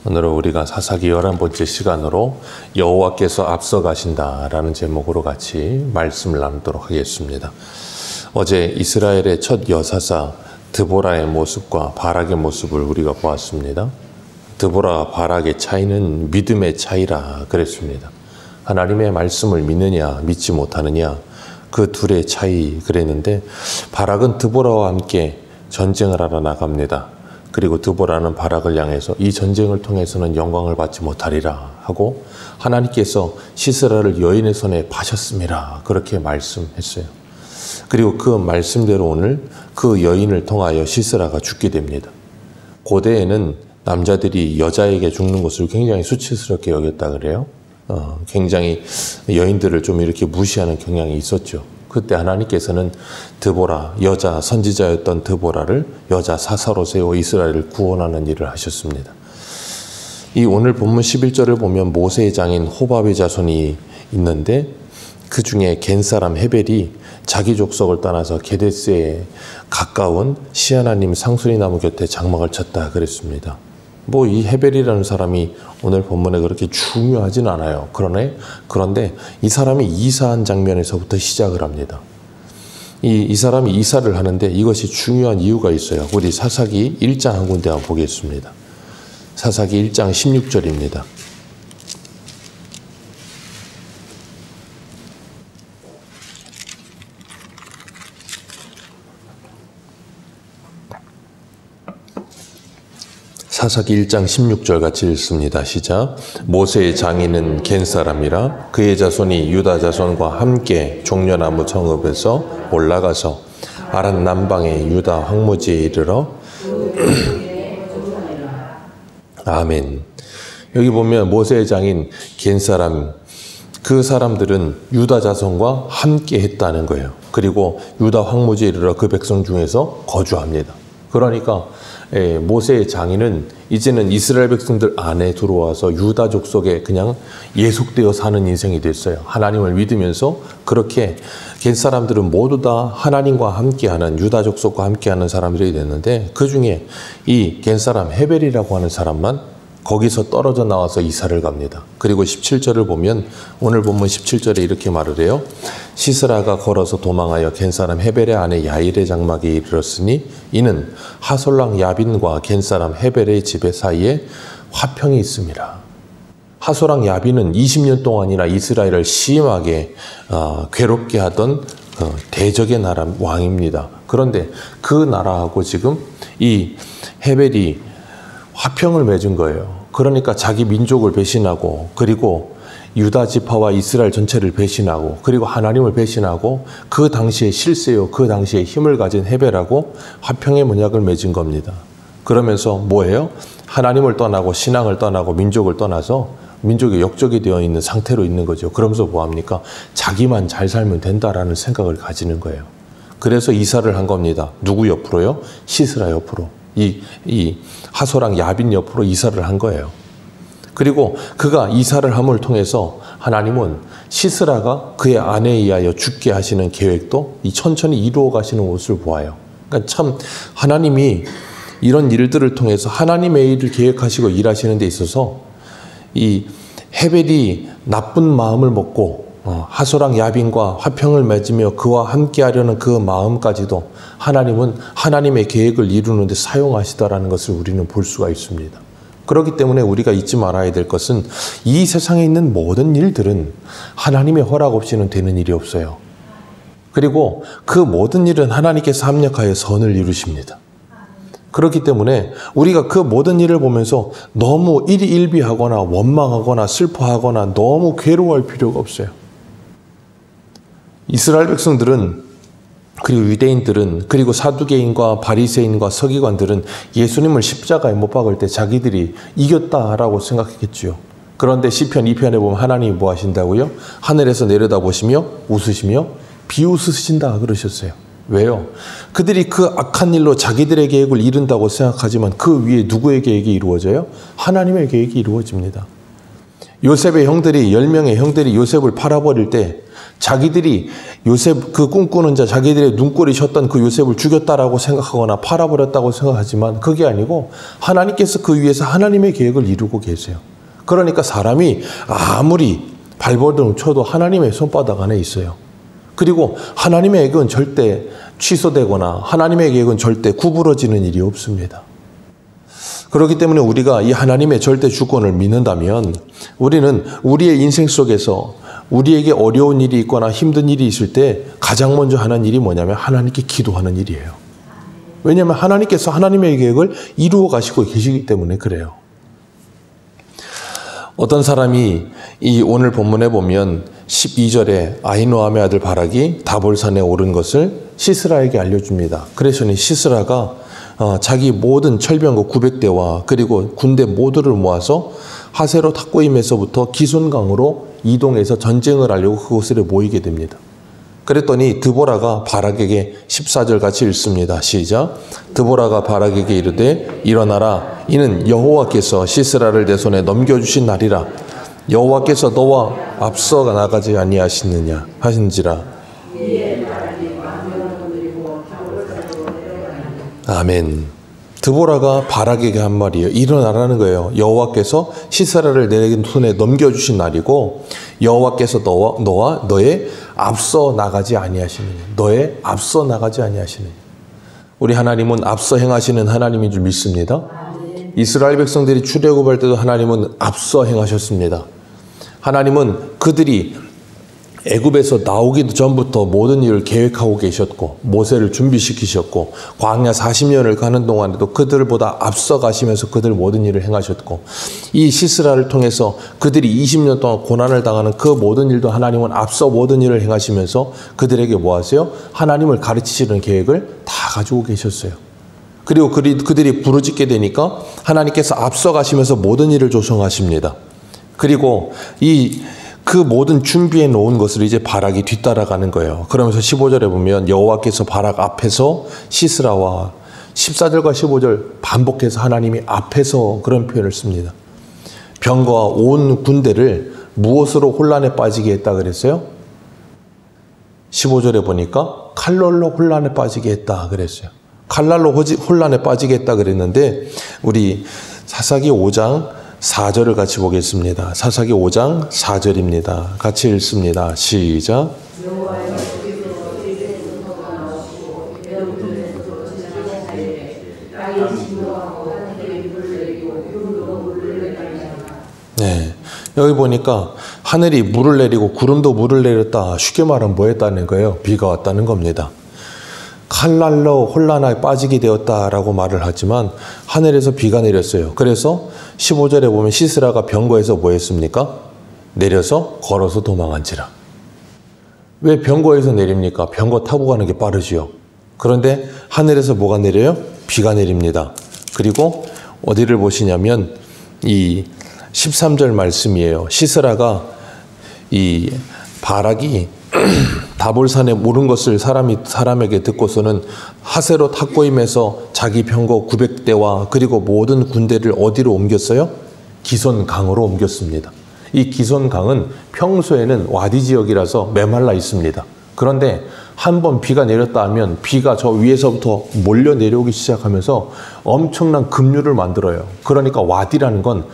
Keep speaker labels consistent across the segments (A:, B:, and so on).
A: 오늘은 우리가 사사기 11번째 시간으로 여호와께서 앞서 가신다라는 제목으로 같이 말씀을 나누도록 하겠습니다. 어제 이스라엘의 첫 여사사 드보라의 모습과 바락의 모습을 우리가 보았습니다. 드보라와 바락의 차이는 믿음의 차이라 그랬습니다. 하나님의 말씀을 믿느냐 믿지 못하느냐 그 둘의 차이 그랬는데, 바락은 드보라와 함께 전쟁을 하러 나갑니다. 그리고 드보라는 바락을 향해서 이 전쟁을 통해서는 영광을 받지 못하리라 하고 하나님께서 시스라를 여인의 손에 파셨습니다. 그렇게 말씀했어요. 그리고 그 말씀대로 오늘 그 여인을 통하여 시스라가 죽게 됩니다. 고대에는 남자들이 여자에게 죽는 것을 굉장히 수치스럽게 여겼다 그래요. 굉장히 여인들을 좀 이렇게 무시하는 경향이 있었죠. 그때 하나님께서는 드보라, 여자 선지자였던 드보라를 여자 사사로 세워 이스라엘을 구원하는 일을 하셨습니다. 이 오늘 본문 11절을 보면 모세의 장인 호밥의 자손이 있는데, 그 중에 겐 사람 헤벨이 자기 족속을 떠나서 게데스에 가까운 시아나님 상수리 나무 곁에 장막을 쳤다 그랬습니다. 이 헤벨이라는 사람이 오늘 본문에 그렇게 중요하진 않아요. 그런데 이 사람이 이사한 장면에서부터 시작을 합니다. 이 사람이 이사를 하는데 이것이 중요한 이유가 있어요. 우리 사사기 1장 한 군데 한번 보겠습니다. 사사기 1장 16절입니다. 사사기 1장 16절 같이 읽습니다. 시작. 모세의 장인은 겐 사람이라 그의 자손이 유다 자손과 함께 종려나무 성읍에서 올라가서 아란 남방의 유다 황무지에 이르러 아멘. 여기 보면 모세의 장인 겐 사람, 그 사람들은 유다 자손과 함께 했다는 거예요. 그리고 유다 황무지에 이르러 그 백성 중에서 거주합니다. 그러니까 모세의 장인은 이제는 이스라엘 백성들 안에 들어와서 유다족 속에 그냥 예속되어 사는 인생이 됐어요. 하나님을 믿으면서 그렇게 겐 사람들은 모두 다 하나님과 함께하는 유다족 속과 함께하는 사람들이 됐는데, 그 중에 이 겐 사람 헤벨이라고 하는 사람만 거기서 떨어져 나와서 이사를 갑니다. 그리고 17절을 보면 오늘 본문 17절에 이렇게 말을 해요. 시스라가 걸어서 도망하여 겐 사람 헤벨의 아내 야일의 장막에 이르렀으니 이는 하솔랑 야빈과 겐 사람 헤벨의 집의 사이에 화평이 있습니다. 하솔랑 야빈은 20년 동안이나 이스라엘을 심하게 괴롭게 하던 대적의 나라 왕입니다. 그런데 그 나라하고 지금 이 헤벨이 화평을 맺은 거예요. 그러니까 자기 민족을 배신하고, 그리고 유다 지파와 이스라엘 전체를 배신하고, 그리고 하나님을 배신하고, 그 당시에 실세요, 그 당시에 힘을 가진 헤벨하고 화평의 문약을 맺은 겁니다. 그러면서 뭐예요? 하나님을 떠나고 신앙을 떠나고 민족을 떠나서 민족이 역적이 되어 있는 상태로 있는 거죠. 그러면서 뭐합니까? 자기만 잘 살면 된다라는 생각을 가지는 거예요. 그래서 이사를 한 겁니다. 누구 옆으로요? 시스라 옆으로. 이 하소랑 야빈 옆으로 이사를 한 거예요. 그리고 그가 이사를 함을 통해서 하나님은 시스라가 그의 아내에 의하여 죽게 하시는 계획도 천천히 이루어 가시는 것을 보아요. 그러니까 참 하나님이 이런 일들을 통해서 하나님의 일을 계획하시고 일하시는 데 있어서 이 헤벨이 나쁜 마음을 먹고 하소랑 야빈과 화평을 맺으며 그와 함께 하려는 그 마음까지도 하나님은 하나님의 계획을 이루는 데 사용하시다라는 것을 우리는 볼 수가 있습니다. 그렇기 때문에 우리가 잊지 말아야 될 것은 이 세상에 있는 모든 일들은 하나님의 허락 없이는 되는 일이 없어요. 그리고 그 모든 일은 하나님께서 합력하여 선을 이루십니다. 그렇기 때문에 우리가 그 모든 일을 보면서 너무 일희일비하거나 원망하거나 슬퍼하거나 너무 괴로워할 필요가 없어요. 이스라엘 백성들은, 그리고 유대인들은, 그리고 사두개인과 바리새인과 서기관들은 예수님을 십자가에 못 박을 때 자기들이 이겼다라고 생각했겠죠. 그런데 시편 2편에 보면 하나님이 뭐 하신다고요? 하늘에서 내려다보시며 웃으시며 비웃으신다 그러셨어요. 왜요? 그들이 그 악한 일로 자기들의 계획을 이룬다고 생각하지만 그 위에 누구의 계획이 이루어져요? 하나님의 계획이 이루어집니다. 요셉의 형들이 10명의 형들이 요셉을 팔아버릴 때 자기들이 요셉 그 꿈꾸는 자 자기들의 눈꼴이 셨던 그 요셉을 죽였다라고 생각하거나 팔아버렸다고 생각하지만 그게 아니고 하나님께서 그 위에서 하나님의 계획을 이루고 계세요. 그러니까 사람이 아무리 발버둥 쳐도 하나님의 손바닥 안에 있어요. 그리고 하나님의 계획은 절대 취소되거나 하나님의 계획은 절대 구부러지는 일이 없습니다. 그렇기 때문에 우리가 이 하나님의 절대 주권을 믿는다면 우리는 우리의 인생 속에서 우리에게 어려운 일이 있거나 힘든 일이 있을 때 가장 먼저 하는 일이 뭐냐면 하나님께 기도하는 일이에요. 왜냐하면 하나님께서 하나님의 계획을 이루어 가시고 계시기 때문에 그래요. 어떤 사람이 이 오늘 본문에 보면 12절에 아히노암의 아들 바락이 다볼산에 오른 것을 시스라에게 알려줍니다. 그래서 시스라가 자기 모든 철병거 900대와 그리고 군대 모두를 모아서 하세롯 탁고임에서부터 기손강으로 이동해서 전쟁을 하려고 그곳에 모이게 됩니다. 그랬더니 드보라가 바락에게 14절 같이 읽습니다. 시작. 드보라가 바락에게 이르되 일어나라. 이는 여호와께서 시스라를 내 손에 넘겨주신 날이라. 여호와께서 너와 앞서 나가지 아니하시느냐 하신지라. 아멘. 드보라가 바락에게 한 말이에요. 일어나라는 거예요. 여호와께서 시스라를 내 손에 넘겨주신 날이고 여호와께서 너와 너의 앞서 나가지 아니하시느냐. 너의 앞서 나가지 아니하시느냐. 우리 하나님은 앞서 행하시는 하나님인 줄 믿습니다. 이스라엘 백성들이 출애굽할 때도 하나님은 앞서 행하셨습니다. 하나님은 그들이 애굽에서 나오기도 전부터 모든 일을 계획하고 계셨고 모세를 준비시키셨고 광야 40년을 가는 동안에도 그들보다 앞서 가시면서 그들 모든 일을 행하셨고 이 시스라를 통해서 그들이 20년 동안 고난을 당하는 그 모든 일도 하나님은 앞서 모든 일을 행하시면서 그들에게 뭐 하세요? 하나님을 가르치시는 계획을 다 가지고 계셨어요. 그리고 그들이 부르짖게 되니까 하나님께서 앞서 가시면서 모든 일을 조성하십니다. 그리고 그 모든 준비해 놓은 것을 이제 바락이 뒤따라가는 거예요. 그러면서 15절에 보면 여호와께서 바락 앞에서 시스라와 14절과 15절 반복해서 하나님이 앞에서 그런 표현을 씁니다. 병거와 온 군대를 무엇으로 혼란에 빠지게 했다 그랬어요? 15절에 보니까 칼날로 혼란에 빠지게 했다 그랬어요. 칼날로 혼란에 빠지게 했다 그랬는데 우리 사사기 5장 4절을 같이 보겠습니다. 사사기 5장 4절입니다. 같이 읽습니다. 시작. 네, 여기 보니까 하늘이 물을 내리고 구름도 물을 내렸다. 쉽게 말하면 뭐 했다는 거예요? 비가 왔다는 겁니다. 칼날로 혼란에 빠지게 되었다라고 말을 하지만 하늘에서 비가 내렸어요. 그래서 15절에 보면 시스라가 병거에서 뭐 했습니까? 내려서 걸어서 도망한지라. 왜 병거에서 내립니까? 병거 타고 가는 게 빠르지요. 그런데 하늘에서 뭐가 내려요? 비가 내립니다. 그리고 어디를 보시냐면 이 13절 말씀이에요. 시스라가 이 바락이 다볼산에 오른 것을 사람에게 듣고서는 하세롯 탁고임에서 자기 병거 900대와 그리고 모든 군대를 어디로 옮겼어요? 기손강으로 옮겼습니다. 이 기손강은 평소에는 와디 지역이라서 메말라 있습니다. 그런데 한번 비가 내렸다 하면 비가 저 위에서부터 몰려 내려오기 시작하면서 엄청난 급류를 만들어요. 그러니까 와디라는 건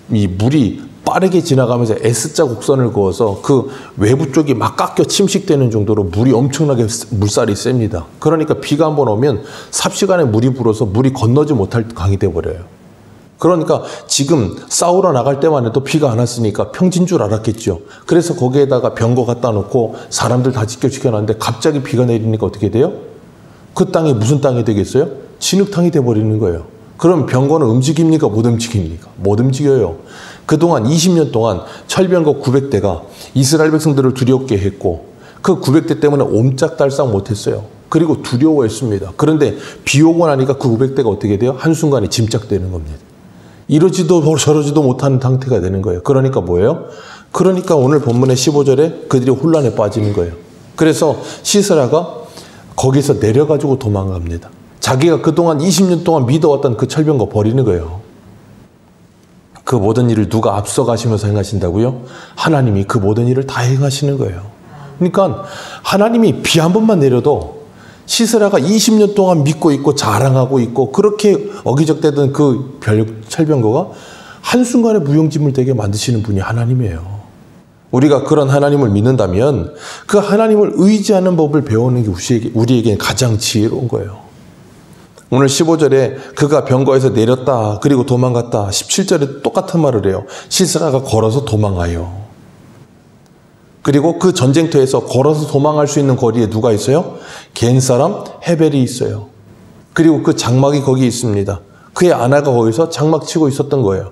A: 이 물이 빠르게 지나가면서 S자 곡선을 그어서 그 외부 쪽이 막 깎여 침식되는 정도로 물이 엄청나게 물살이 셉니다. 그러니까 비가 한번 오면 삽시간에 물이 불어서 물이 건너지 못할 강이 돼버려요. 그러니까 지금 싸우러 나갈 때만 해도 비가 안 왔으니까 평지인 줄 알았겠죠. 그래서 거기에다가 병거 갖다 놓고 사람들 다 지켜놨는데 갑자기 비가 내리니까 어떻게 돼요? 그 땅이 무슨 땅이 되겠어요? 진흙탕이 돼버리는 거예요. 그럼 병거는 움직입니까? 못 움직입니까? 못 움직여요. 그동안 20년 동안 철병거 900대가 이스라엘 백성들을 두렵게 했고 그 900대 때문에 옴짝달싹 못했어요. 그리고 두려워했습니다. 그런데 비 오고 나니까 그 900대가 어떻게 돼요? 한순간에 짐작되는 겁니다. 이러지도 저러지도 못하는 상태가 되는 거예요. 그러니까 뭐예요? 그러니까 오늘 본문의 15절에 그들이 혼란에 빠지는 거예요. 그래서 시스라가 거기서 내려가지고 도망갑니다. 자기가 그동안 20년 동안 믿어왔던 그 철병거 버리는 거예요. 그 모든 일을 누가 앞서가시면서 행하신다고요? 하나님이 그 모든 일을 다 행하시는 거예요. 그러니까 하나님이 비 한 번만 내려도 시스라가 20년 동안 믿고 있고 자랑하고 있고 그렇게 어기적대던 그 철병거가 한순간에 무용지물 되게 만드시는 분이 하나님이에요. 우리가 그런 하나님을 믿는다면 그 하나님을 의지하는 법을 배우는 게 우리에게 가장 지혜로운 거예요. 오늘 15절에 그가 병거에서 내렸다 그리고 도망갔다. 17절에 똑같은 말을 해요. 시스라가 걸어서 도망가요. 그리고 그 전쟁터에서 걸어서 도망갈 수 있는 거리에 누가 있어요? 겐 사람 헤벨이 있어요. 그리고 그 장막이 거기 있습니다. 그의 아내가 거기서 장막 치고 있었던 거예요.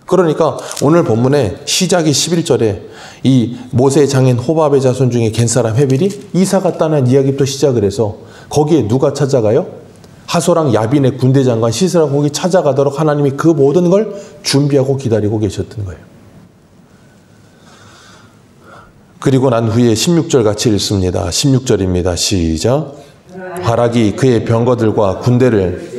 A: 그러니까 오늘 본문의 시작이 11절에 이 모세의 장인 호밥의 자손 중에 겐 사람 헤벨이 이사 갔다는 이야기부터 시작을 해서 거기에 누가 찾아가요? 하소랑 야빈의 군대 장관 시스라가 거기 찾아가도록 하나님이 그 모든 걸 준비하고 기다리고 계셨던 거예요. 그리고 난 후에 16절 같이 읽습니다. 16절입니다. 시작. 바락이 그의 병거들과 군대를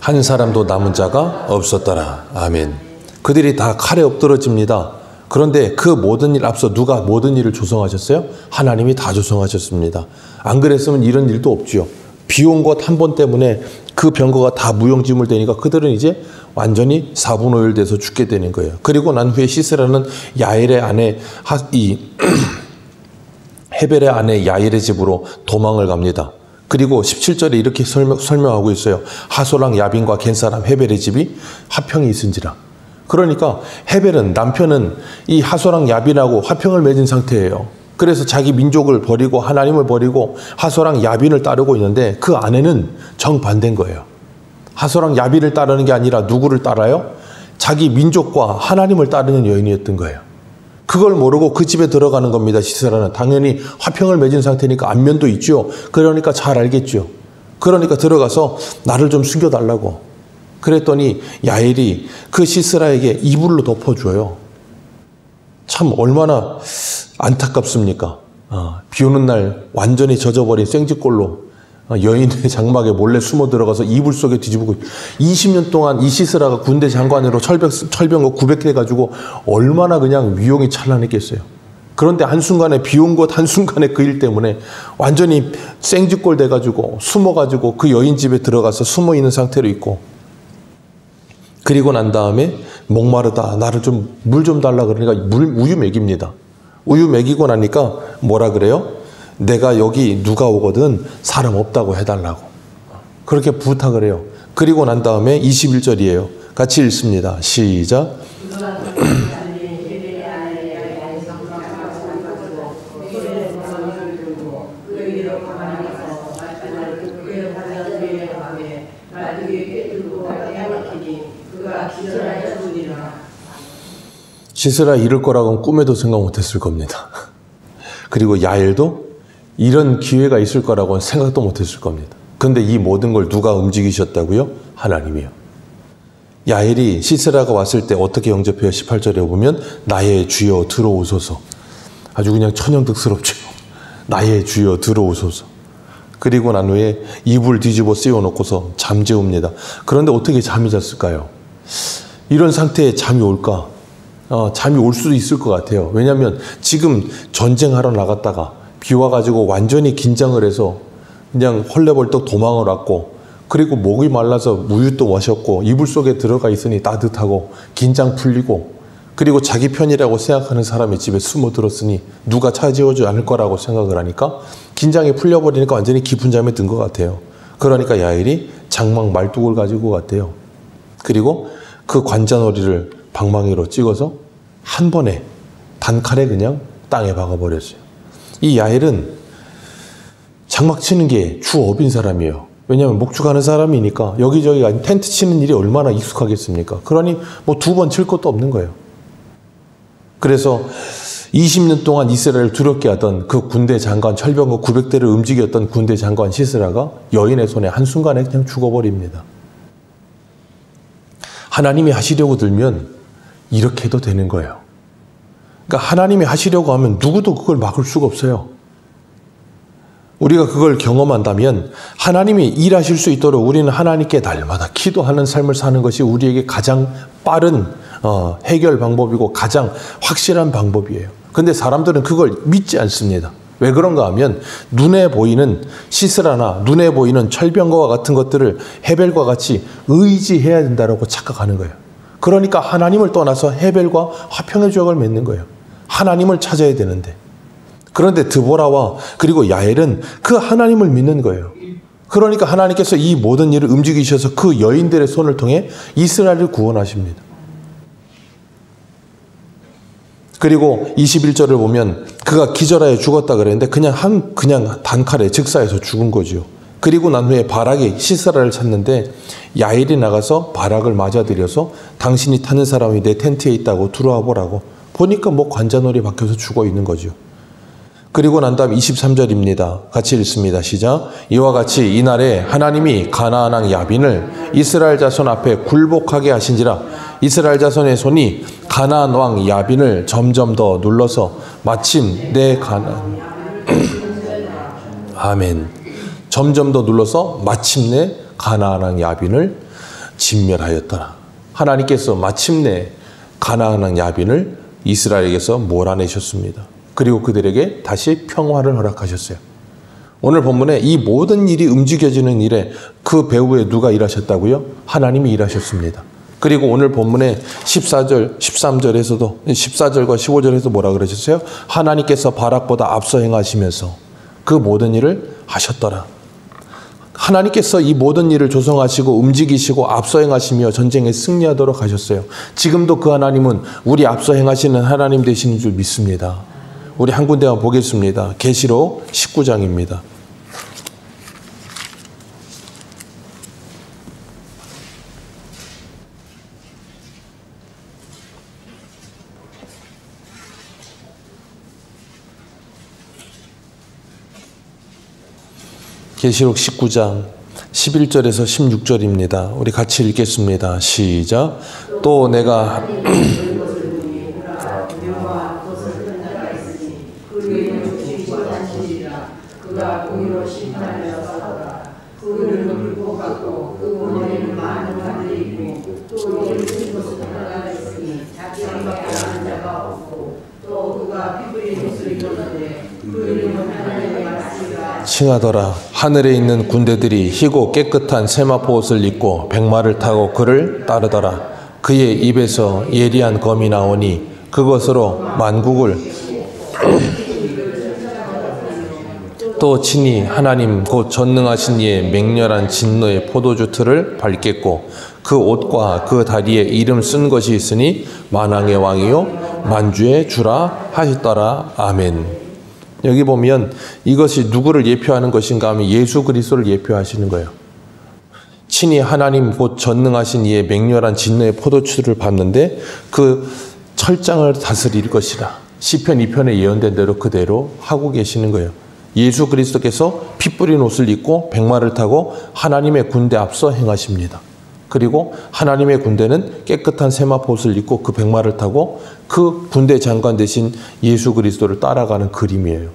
A: 한 사람도 남은 자가 없었더라. 아멘. 그들이 다 칼에 엎드러집니다. 그런데 그 모든 일 앞서 누가 모든 일을 조성하셨어요? 하나님이 다 조성하셨습니다. 안 그랬으면 이런 일도 없지요. 비 온 것 한 번 때문에 그 병거가 다 무용지물 되니까 그들은 이제 완전히 4분 5일 돼서 죽게 되는 거예요. 그리고 난 후에 시스라는 야엘의 아내 헤벨의 아내 야엘의 집으로 도망을 갑니다. 그리고 17절에 이렇게 설명하고 있어요. 하소랑 야빈과 겐 사람 헤벨의 집이 화평이 있은지라. 그러니까 헤벨은 남편은 이 하소랑 야빈하고 화평을 맺은 상태예요. 그래서 자기 민족을 버리고 하나님을 버리고 하소랑 야빈을 따르고 있는데 그 아내는 정반대인 거예요. 하소랑 야빈을 따르는 게 아니라 누구를 따라요? 자기 민족과 하나님을 따르는 여인이었던 거예요. 그걸 모르고 그 집에 들어가는 겁니다. 시스라는. 당연히 화평을 맺은 상태니까 안면도 있죠. 그러니까 잘 알겠죠. 그러니까 들어가서 나를 좀 숨겨달라고. 그랬더니 야엘이 그 시스라에게 이불로 덮어줘요. 참 얼마나 안타깝습니까? 비 오는 날 완전히 젖어버린 생쥐꼴로 여인의 장막에 몰래 숨어 들어가서 이불 속에 뒤집고 20년 동안 이 시스라가 군대 장관으로 철병거 900대 가지고 얼마나 그냥 위용이 찬란했겠어요. 그런데 한순간에 비 온 것 한순간에 그 일 때문에 완전히 생쥐꼴 돼가지고 숨어가지고 그 여인 집에 들어가서 숨어 있는 상태로 있고 그리고 난 다음에 목마르다. 나를 좀 물 좀 달라 그러니까 우유 먹입니다. 우유 먹이고 나니까 뭐라 그래요? 내가 여기 누가 오거든 사람 없다고 해달라고. 그렇게 부탁을 해요. 그리고 난 다음에 21절이에요. 같이 읽습니다. 시작. 시스라 이럴 거라고는 꿈에도 생각 못했을 겁니다. 그리고 야엘도 이런 기회가 있을 거라고는 생각도 못했을 겁니다. 그런데 이 모든 걸 누가 움직이셨다고요? 하나님이요. 야엘이 시스라가 왔을 때 어떻게 영접해요? 18절에 보면 나의 주여 들어오소서. 아주 그냥 천연득스럽죠. 나의 주여 들어오소서. 그리고 난 후에 이불 뒤집어 씌워놓고서 잠재웁니다. 그런데 어떻게 잠이 잤을까요? 이런 상태에 잠이 올까? 잠이 올 수도 있을 것 같아요. 왜냐하면 지금 전쟁하러 나갔다가 비 와가지고 완전히 긴장을 해서 그냥 헐레벌떡 도망을 왔고 그리고 목이 말라서 우유도 마셨고 이불 속에 들어가 있으니 따뜻하고 긴장 풀리고 그리고 자기 편이라고 생각하는 사람의 집에 숨어들었으니 누가 차지하지 않을 거라고 생각을 하니까 긴장이 풀려버리니까 완전히 깊은 잠에 든 것 같아요. 그러니까 야엘이 장막 말뚝을 가지고 갔대요. 그리고 그 관자놀이를 방망이로 찍어서 한 번에 단칼에 그냥 땅에 박아버렸어요. 이 야엘은 장막 치는 게 주업인 사람이에요. 왜냐하면 목축하는 사람이니까 여기저기 텐트 치는 일이 얼마나 익숙하겠습니까? 그러니 뭐 2번 칠 것도 없는 거예요. 그래서 20년 동안 이스라엘을 두렵게 하던 그 군대 장관 철병거 900대를 움직였던 군대 장관 시스라가 여인의 손에 한순간에 그냥 죽어버립니다. 하나님이 하시려고 들면 이렇게 해도 되는 거예요. 그러니까 하나님이 하시려고 하면 누구도 그걸 막을 수가 없어요. 우리가 그걸 경험한다면 하나님이 일하실 수 있도록 우리는 하나님께 날마다 기도하는 삶을 사는 것이 우리에게 가장 빠른 해결 방법이고 가장 확실한 방법이에요. 근데 사람들은 그걸 믿지 않습니다. 왜 그런가 하면 눈에 보이는 시스라나 눈에 보이는 철병거와 같은 것들을 헤벨과 같이 의지해야 된다고 착각하는 거예요. 그러니까 하나님을 떠나서 헤벨과 화평의 조약을 맺는 거예요. 하나님을 찾아야 되는데. 그런데 드보라와 그리고 야엘은 그 하나님을 믿는 거예요. 그러니까 하나님께서 이 모든 일을 움직이셔서 그 여인들의 손을 통해 이스라엘을 구원하십니다. 그리고 21절을 보면 그가 기절하여 죽었다 그랬는데 그냥 단칼에 즉사해서 죽은 거죠. 그리고 난 후에 바락이 시스라를 찾는데 야엘이 나가서 바락을 맞아들여서 당신이 타는 사람이 내 텐트에 있다고 들어와 보라고. 보니까 뭐 관자놀이 박혀서 죽어 있는 거죠. 그리고 난 다음 23절입니다. 같이 읽습니다. 시작. 이와 같이 이날에 하나님이 가나안 왕 야빈을 이스라엘 자손 앞에 굴복하게 하신지라. 이스라엘 자손의 손이 가나안 왕 야빈을 점점 더 눌러서 마침 내 가나안 아멘. 점점 더 눌러서 마침내 가나안 왕 야빈을 진멸하였더라. 하나님께서 마침내 가나안 왕 야빈을 이스라엘에게서 몰아내셨습니다. 그리고 그들에게 다시 평화를 허락하셨어요. 오늘 본문에 이 모든 일이 움직여지는 일에 그 배후에 누가 일하셨다고요? 하나님이 일하셨습니다. 그리고 오늘 본문에 14절과 15절에서 뭐라 그러셨어요? 하나님께서 바락보다 앞서 행하시면서 그 모든 일을 하셨더라. 하나님께서 이 모든 일을 조성하시고 움직이시고 앞서 행하시며 전쟁에 승리하도록 하셨어요. 지금도 그 하나님은 우리 앞서 행하시는 하나님 되시는 줄 믿습니다. 우리 한 군데만 보겠습니다. 계시록 19장입니다. 계시록 19장 11절에서 16절입니다. 우리 같이 읽겠습니다. 시작. 또 내가 칭하더라. 하늘에 있는 군대들이 희고 깨끗한 세마포 옷을 입고 백마를 타고 그를 따르더라. 그의 입에서 예리한 검이 나오니 그것으로 만국을 또 친히 하나님 곧 전능하신 이의 맹렬한 진노의 포도주 틀을 밟겠고 그 옷과 그 다리에 이름 쓴 것이 있으니 만왕의 왕이요 만주의 주라 하셨더라. 아멘. 여기 보면 이것이 누구를 예표하는 것인가 하면 예수 그리스도를 예표하시는 거예요. 친히 하나님 곧 전능하신 이의 맹렬한 진노의 포도주를 밟는데 그 철장을 다스릴 것이라. 시편 2편에 예언된 대로 그대로 하고 계시는 거예요. 예수 그리스도께서 피 뿌린 옷을 입고 백마를 타고 하나님의 군대 앞서 행하십니다. 그리고 하나님의 군대는 깨끗한 세마포 옷을 입고 그 백마를 타고 그 군대 장관 대신 예수 그리스도를 따라가는 그림이에요.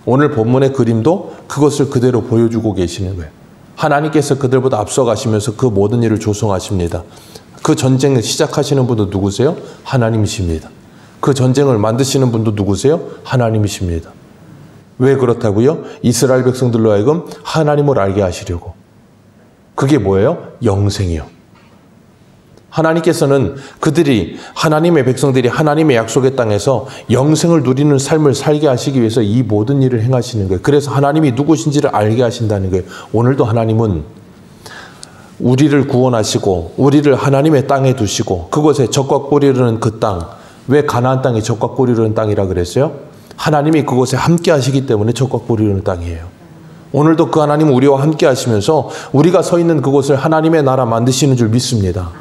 A: 오늘 본문의 그림도 그것을 그대로 보여주고 계시는 거예요. 하나님께서 그들보다 앞서가시면서 그 모든 일을 조성하십니다. 그 전쟁을 시작하시는 분도 누구세요? 하나님이십니다. 그 전쟁을 만드시는 분도 누구세요? 하나님이십니다. 왜 그렇다고요? 이스라엘 백성들로 하여금 하나님을 알게 하시려고. 그게 뭐예요? 영생이요. 하나님께서는 하나님의 백성들이 하나님의 약속의 땅에서 영생을 누리는 삶을 살게 하시기 위해서 이 모든 일을 행하시는 거예요. 그래서 하나님이 누구신지를 알게 하신다는 거예요. 오늘도 하나님은 우리를 구원하시고 우리를 하나님의 땅에 두시고 그곳에 젖과 꿀이 흐르는 그 땅. 왜 가나안 땅이 젖과 꿀이 흐르는 땅이라 그랬어요? 하나님이 그곳에 함께 하시기 때문에 젖과 꿀이 흐르는 땅이에요. 오늘도 그 하나님은 우리와 함께 하시면서 우리가 서 있는 그곳을 하나님의 나라 만드시는 줄 믿습니다.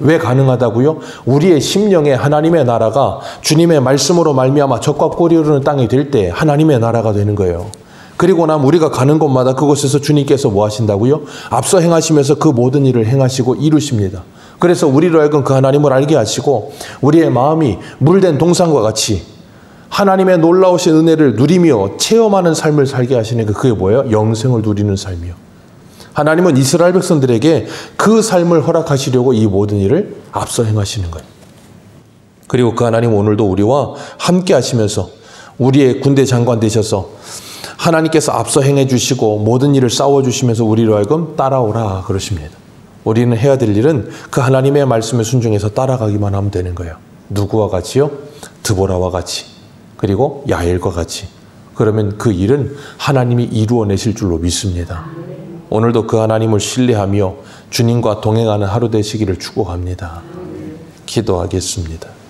A: 왜 가능하다고요? 우리의 심령에 하나님의 나라가 주님의 말씀으로 말미암아 젖과 꿀이 흐르는 땅이 될 때 하나님의 나라가 되는 거예요. 그리고 나면 우리가 가는 곳마다 그곳에서 주님께서 뭐 하신다고요? 앞서 행하시면서 그 모든 일을 행하시고 이루십니다. 그래서 우리로 하여금 그 하나님을 알게 하시고 우리의 마음이 물된 동산과 같이 하나님의 놀라우신 은혜를 누리며 체험하는 삶을 살게 하시니까 그게 뭐예요? 영생을 누리는 삶이요. 하나님은 이스라엘 백성들에게 그 삶을 허락하시려고 이 모든 일을 앞서 행하시는 거예요. 그리고 그 하나님 오늘도 우리와 함께 하시면서 우리의 군대 장관 되셔서 하나님께서 앞서 행해 주시고 모든 일을 싸워 주시면서 우리로 하여금 따라오라 그러십니다. 우리는 해야 될 일은 그 하나님의 말씀에 순종해서 따라가기만 하면 되는 거예요. 누구와 같이요? 드보라와 같이, 그리고 야엘과 같이. 그러면 그 일은 하나님이 이루어내실 줄로 믿습니다. 오늘도 그 하나님을 신뢰하며 주님과 동행하는 하루 되시기를 축복합니다. 기도하겠습니다.